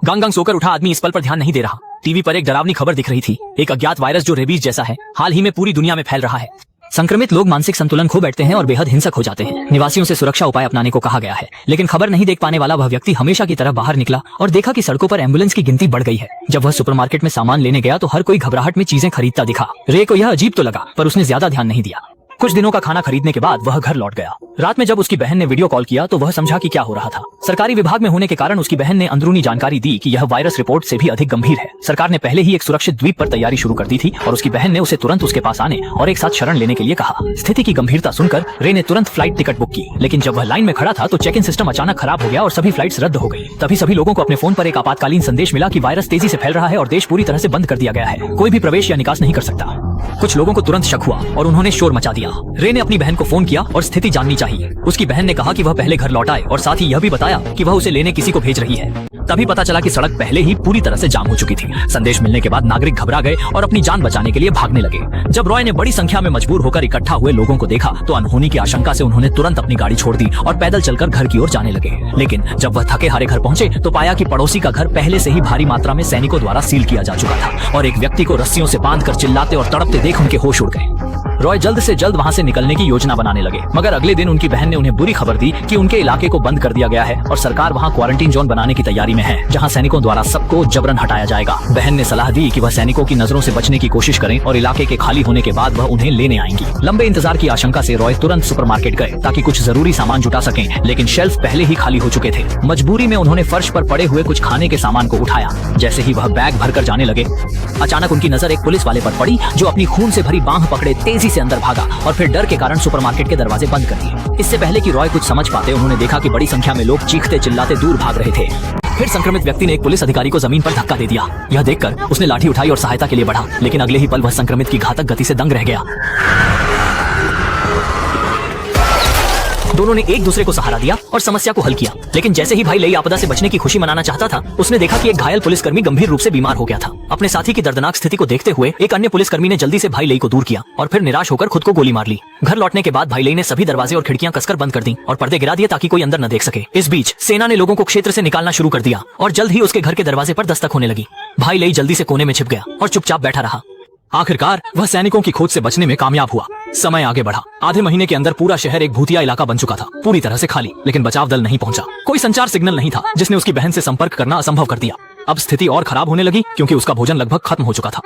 गंग गंग सोकर उठा आदमी इस पल पर ध्यान नहीं दे रहा। टीवी पर एक डरावनी खबर दिख रही थी। एक अज्ञात वायरस जो रेबीज जैसा है हाल ही में पूरी दुनिया में फैल रहा है। संक्रमित लोग मानसिक संतुलन खो बैठते हैं और बेहद हिंसक हो जाते हैं। निवासियों से सुरक्षा उपाय अपनाने को कहा गया है, लेकिन खबर नहीं देख पाने वाला वह व्यक्ति हमेशा की तरह बाहर निकला और देखा कि सड़कों पर एम्बुलेंस की गिनती बढ़ गई है। जब वह सुपरमार्केट में सामान लेने गया तो हर कोई घबराहट में चीजें खरीदता दिखा। रे को यह अजीब तो लगा, पर उसने ज्यादा ध्यान नहीं दिया। कुछ दिनों का खाना खरीदने के बाद वह घर लौट गया। रात में जब उसकी बहन ने वीडियो कॉल किया तो वह समझा कि क्या हो रहा था। सरकारी विभाग में होने के कारण उसकी बहन ने अंदरूनी जानकारी दी कि यह वायरस रिपोर्ट से भी अधिक गंभीर है। सरकार ने पहले ही एक सुरक्षित द्वीप पर तैयारी शुरू कर दी थी और उसकी बहन ने उसे तुरंत उसके पास आने और एक साथ शरण लेने के लिए कहा। स्थिति की गंभीरता सुनकर रे ने तुरंत फ्लाइट टिकट बुक की, लेकिन जब वह लाइन में खड़ा था तो चेक इन सिस्टम अचानक खराब हो गया और सभी फ्लाइट्स रद्द हो गई। तभी सभी लोगों को अपने फोन पर एक आपातकालीन संदेश मिला कि वायरस तेजी से फैल रहा है और देश पूरी तरह से बंद कर दिया गया है। कोई भी प्रवेश या निकास नहीं कर सकता। कुछ लोगों को तुरंत शक हुआ और उन्होंने शोर मचा दिया। रे ने अपनी बहन को फोन किया और स्थिति जाननी चाहिए। उसकी बहन ने कहा कि वह पहले घर लौट आए और साथ ही यह भी बताया कि वह उसे लेने किसी को भेज रही है। तभी पता चला कि सड़क पहले ही पूरी तरह से जाम हो चुकी थी। संदेश मिलने के बाद नागरिक घबरा गए और अपनी जान बचाने के लिए भागने लगे। जब रॉय ने बड़ी संख्या में मजबूर होकर इकट्ठा हुए लोगों को देखा तो अनहोनी की आशंका से उन्होंने तुरंत अपनी गाड़ी छोड़ दी और पैदल चलकर घर की ओर जाने लगे। लेकिन जब वह थके हारे घर पहुंचे तो पाया कि पड़ोसी का घर पहले से ही भारी मात्रा में सैनिकों द्वारा सील किया जा चुका था और एक व्यक्ति को रस्सियों से बांधकर चिल्लाते और तड़पते देख उनके होश उड़ गए। रॉय जल्द से जल्द वहां से निकलने की योजना बनाने लगे, मगर अगले दिन उनकी बहन ने उन्हें बुरी खबर दी कि उनके इलाके को बंद कर दिया गया है और सरकार वहां क्वारंटीन जोन बनाने की तैयारी में है, जहां सैनिकों द्वारा सबको जबरन हटाया जाएगा। बहन ने सलाह दी कि वह सैनिकों की नजरों से बचने की कोशिश करें और इलाके के खाली होने के बाद वह उन्हें लेने आएंगी। लंबे इंतजार की आशंका से रॉय तुरंत सुपरमार्केट गए ताकि कुछ जरूरी सामान जुटा सकें, लेकिन शेल्फ पहले ही खाली हो चुके थे। मजबूरी में उन्होंने फर्श पर पड़े हुए कुछ खाने के सामान को उठाया। जैसे ही वह बैग भरकर जाने लगे, अचानक उनकी नजर एक पुलिस वाले पर पड़ी जो अपनी खून से भरी बांह पकड़े तेजी से अंदर भागा और फिर डर के कारण सुपरमार्केट के दरवाजे बंद कर दिए। इससे पहले कि रॉय कुछ समझ पाते, उन्होंने देखा कि बड़ी संख्या में लोग चीखते चिल्लाते दूर भाग रहे थे। फिर संक्रमित व्यक्ति ने एक पुलिस अधिकारी को जमीन पर धक्का दे दिया। यह देखकर उसने लाठी उठाई और सहायता के लिए बढ़ा, लेकिन अगले ही पल वह संक्रमित की घातक गति से दंग रह गया। दोनों ने एक दूसरे को सहारा दिया और समस्या को हल किया, लेकिन जैसे ही भाई लेई आपदा से बचने की खुशी मनाना चाहता था, उसने देखा कि एक घायल पुलिसकर्मी गंभीर रूप से बीमार हो गया था। अपने साथी की दर्दनाक स्थिति को देखते हुए एक अन्य पुलिसकर्मी ने जल्दी से भाई लेई को दूर किया और फिर निराश होकर खुद को गोली मार ली। घर लौटने के बाद भाई लेई ने सभी दरवाजे और खिड़कियां कसकर बंद कर दी और पर्दे गिरा दिए ताकि कोई अंदर न देख सके। इस बीच सेना ने लोगों को क्षेत्र से निकालना शुरू कर दिया और जल्द ही उसके घर के दरवाजे पर दस्तक होने लगी। भाई लेई जल्दी से कोने में छिप गया और चुपचाप बैठा रहा। आखिरकार वह सैनिकों की खोज से बचने में कामयाब हुआ। समय आगे बढ़ा। आधे महीने के अंदर पूरा शहर एक भूतिया इलाका बन चुका था, पूरी तरह से खाली, लेकिन बचाव दल नहीं पहुंचा। कोई संचार सिग्नल नहीं था जिसने उसकी बहन से संपर्क करना असंभव कर दिया। अब स्थिति और खराब होने लगी क्योंकि उसका भोजन लगभग खत्म हो चुका था।